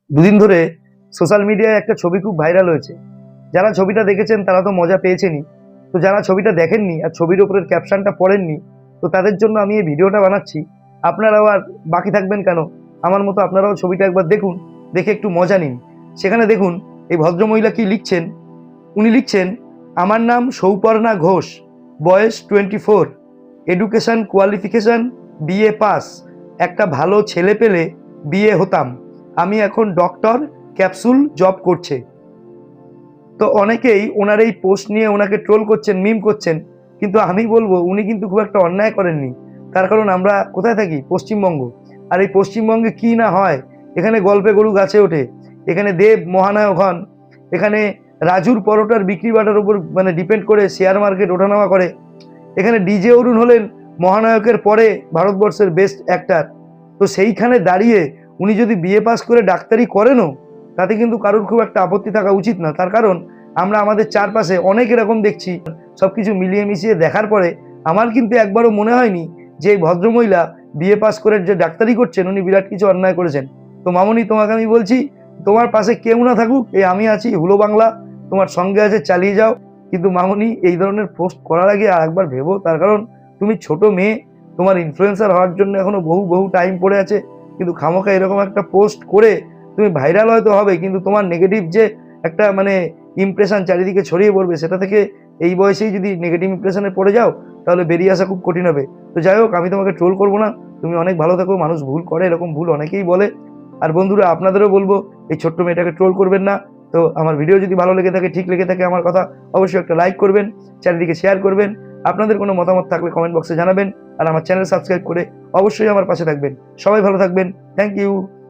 দুদিন ধরে সোশ্যাল মিডিয়ায় একটা ছবি খুব ভাইরাল হয়েছে। যারা ছবিটা দেখেছেন তারা তো মজা পেয়েছেনই, তো যারা ছবিটা দেখেননি আর ছবির উপরের ক্যাপশনটা পড়েননি, তো তাদের জন্য আমি এই ভিডিওটা বানাচ্ছি। আপনারাও আর বাকি থাকবেন কেন, আমার মতো আপনারাও ছবিটা একবার দেখুন, দেখে একটু মজা নিন। সেখানে দেখুন এই ভদ্রমহিলা কি লিখছেন। উনি লিখছেন, আমার নাম সৌপর্ণা ঘোষ, বয়স 24, এডুকেশন কোয়ালিফিকেশন বিএ পাস। একটা ভালো ছেলে পেলে বিয়ে হতাম, আমি এখন ডক্টর, ক্যাপসুল জব করছে। তো অনেকেই ওনার এই পোস্ট নিয়ে ওনাকে ট্রোল করছেন, মিম করছেন, কিন্তু আমি বলবো উনি কিন্তু খুব একটা অন্যায় করেননি। তার কারণ আমরা কোথায় থাকি? পশ্চিমবঙ্গ। আর এই পশ্চিমবঙ্গে কি না হয়, এখানে গল্পে গরু গাছে ওঠে, এখানে দেব মহানায়ক হন, এখানে রাজুর পরোটার বিক্রি বাটার উপর মানে ডিপেন্ড করে শেয়ার মার্কেট ওঠানামা করে, এখানে ডিজে অরুণ হলেন মহানায়কের পরে ভারতবর্ষের বেস্ট অ্যাক্টার। তো সেইখানে দাঁড়িয়ে উনি যদি বিএ পাস করে ডাক্তারি করেনও, তাতে কিন্তু কারোর খুব একটা আপত্তি থাকা উচিত না। তার কারণ আমরা আমাদের চারপাশে অনেক এরকম দেখছি। সবকিছু মিলিয়ে মিশিয়ে দেখার পরে আমার কিন্তু একবারও মনে হয়নি যে এই ভদ্রমহিলা বিএ পাস করে যে ডাক্তারি করছেন উনি বিরাট কিছু অন্যায় করেছেন। তো মামনি, তোমাকে আমি বলছি, তোমার পাশে কেউ না থাকুক, এই আমি আছি, হুলো বাংলা তোমার সঙ্গে আছে, চালিয়ে যাও। কিন্তু মামনি, এই ধরনের পোস্ট করার আগে আর একবার ভেবো। তার কারণ তুমি ছোট মেয়ে, তোমার ইনফ্লুয়েন্সার হওয়ার জন্য এখনো বহু বহু টাইম পড়ে আছে। কিন্তু খামোখা এরকম একটা পোস্ট করে তুমি ভাইরাল হয়তো হবে, কিন্তু তোমার নেগেটিভ যে একটা মানে ইমপ্রেশন চারিদিকে ছড়িয়ে পড়বে, সেটা থেকে এই বয়সেই যদি নেগেটিভ ইমপ্রেশনে পড়ে যাও, তাহলে বেরিয়ে আসা খুব কঠিন হবে। তো যাই হোক, আমি তোমাকে ট্রোল করবো না, তুমি অনেক ভালো থাকো। মানুষ ভুল করে, এরকম ভুল অনেকেই বলে। আর বন্ধুরা, আপনাদেরও বলবো এই ছোট্ট মেয়েটাকে ট্রোল করবেন না। তো আমার ভিডিও যদি ভালো লেগে থাকে, ঠিক লেগে থাকে আমার কথা, অবশ্যই একটা লাইক করবেন, চারিদিকে শেয়ার করবেন। আপনাদের কোনো মতামত থাকলে কমেন্ট বক্সে জানাবেন। আর আমার চ্যানেল সাবস্ক্রাইব করে অবশ্যই আমার পাশে থাকবেন। সবাই ভালো থাকবেন। Thank you.